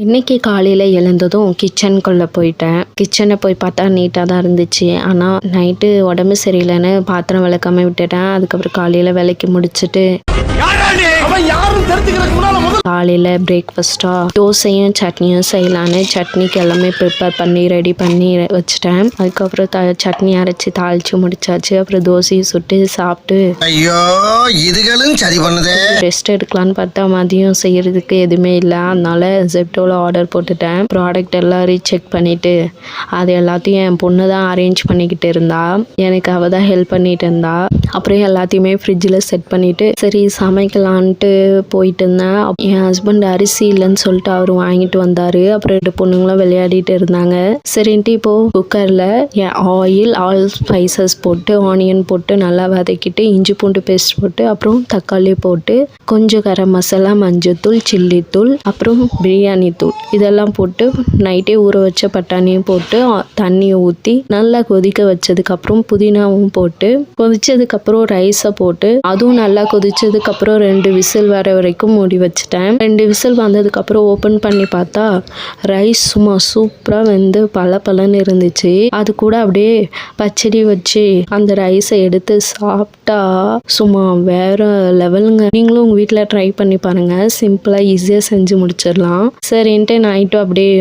இன்னைக்கு காலையில் எழுந்ததும் கிச்சனுக்குள்ளே போயிட்டேன். கிச்சனை போய் பார்த்தா நீட்டாக தான் இருந்துச்சு. ஆனால் நைட்டு உடம்பு சரியில்லைன்னு பாத்திரம் விளக்காம விட்டுட்டேன். அதுக்கப்புறம் காலையில் விளக்கி முடிச்சுட்டு காலையில் பிரேக்ஃபாஸ்ட்டாக தோசையும் சட்னியும் செய்யலான்னு சட்னிக்கு எல்லாமே ப்ரிப்பேர் பண்ணி ரெடி பண்ணி வச்சுட்டேன். அதுக்கப்புறம் சட்னி அரைச்சி தாளித்து முடிச்சாச்சு. அப்புறம் தோசையை சுட்டு சாப்பிட்டு ஐயோ இதுகளும் சரி பண்ணுதே ரெஸ்ட் எடுக்கலான்னு பார்த்தா மதியம் செய்யறதுக்கு எதுவுமே இல்லை. அதனால ஜெப்டோவில் ஆர்டர் போட்டுட்டேன். ப்ராடக்ட் எல்லாம் ரீசெக் பண்ணிவிட்டு அது எல்லாத்தையும் என் பொண்ணு தான் அரேஞ்ச் பண்ணிக்கிட்டு இருந்தா. எனக்கு அவள் தான் ஹெல்ப் பண்ணிட்டு இருந்தா. அப்புறம் எல்லாத்தையுமே ஃப்ரிட்ஜில் செட் பண்ணிவிட்டு சரி சமைக்கலான்ட்டு போயிட்டு இருந்தேன். என் ஹஸ்பண்ட் அரிசி இல்லைன்னு சொல்லிட்டு அவர் வாங்கிட்டு வந்தார். அப்புறம் 2 பொண்ணுங்களும் விளையாடிட்டு இருந்தாங்க. சரின்ட்டு இப்போது குக்கரில் என் ஆயில் ஆல் ஸ்பைசஸ் போட்டு ஆனியன் போட்டு நல்லா வதக்கிட்டு இஞ்சி பூண்டு பேஸ்ட் போட்டு அப்புறம் தக்காளி போட்டு கொஞ்சம் கரம் மசாலா, மஞ்சத்தூள், சில்லித்தூள், அப்புறம் பிரியாணி தூள் இதெல்லாம் போட்டு நைட்டே ஊற வச்ச பட்டாணியும் போட்டு தண்ணியை ஊற்றி நல்லா கொதிக்க வச்சதுக்கப்புறம் புதினாவும் போட்டு கொதிச்சதுக்கப்புறம் ரைஸை போட்டு அதுவும் நல்லா கொதிச்சதுக்கப்புறம் 2 விசில் வர வரைக்கும் மூடி வச்சுட்டேன். 2 விசில் வந்ததுக்கப்புறம் ஓப்பன் பண்ணி பார்த்தா ரைஸ் சும்மா சூப்பராக வெந்து பலன்னு இருந்துச்சு. அது கூட அப்படியே பச்சடி வச்சு அந்த ரைஸை எடுத்து சாப்பிட்டா சும்மா வேற லெவலுங்க. நீங்களும் உங்கள் வீட்டில் ட்ரை பண்ணி பாருங்கள். சிம்பிளாக ஈஸியாக செஞ்சு முடிச்சிடலாம். சரின்ட்டு நைட்டும் அப்படியே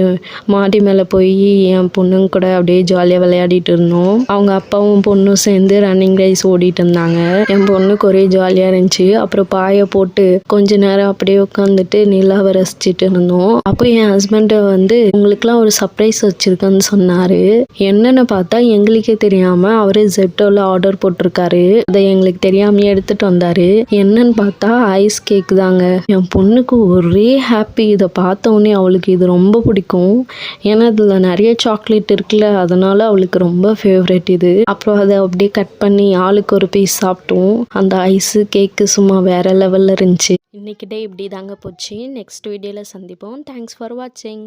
மாடி மேலே போய் என் பொண்ணுங்க கூட அப்படியே ஜாலியாக விளையாடிட்டு இருந்தோம். அவங்க அப்பாவும் பொண்ணும் சேர்ந்து ரன்னிங் ரைஸ் ஓடிட்டு இருந்தாங்க. என் பொண்ணுக்கு ஒரே ஜாலியாக இருந்துச்சு. அப்புறம் பாயை போட்டு கொஞ்ச நேரம் அப்படியே உட்காந்துட்டு நிலாவை ரசிச்சுட்டு இருந்தோம். அப்போ என் ஹஸ்பண்டை உங்களுக்குலாம் ஒரு சர்ப்ரைஸ் வச்சிருக்கேன்னு சொன்னார். என்னன்னு பார்த்தா எங்களுக்கே தெரியாமல் அவரே ஜெப்டோவில் ஆர்டர் போட்டிருக்காரு. அதை எங்களுக்கு தெரியாமையே எடுத்துட்டு வந்தாரு. என்னன்னு பார்த்தா ஐஸ் கேக் தாங்க. என் பொண்ணுக்கு ஒரே ஹாப்பி. இதை பார்த்த உடனே அவளுக்கு இது ரொம்ப பிடிக்கும். ஏன்னா இதில் நிறைய சாக்லேட் இருக்குல்ல, அதனால அவளுக்கு ரொம்ப ஃபேவரட் இது. அப்புறம் அதை அப்படியே கட் பண்ணி ஆளுக்கு ஒரு பீஸ் சாப்பிட்டோம். அந்த ஐஸு கேக்கு சும்மா வேற லெவலில் இருந்துச்சு. இன்னைக்கு டே இப்படி தாங்க போச்சு. நெக்ஸ்ட் வீடியோவில் சந்திப்போம். தேங்க்ஸ் ஃபார் வாட்சிங்.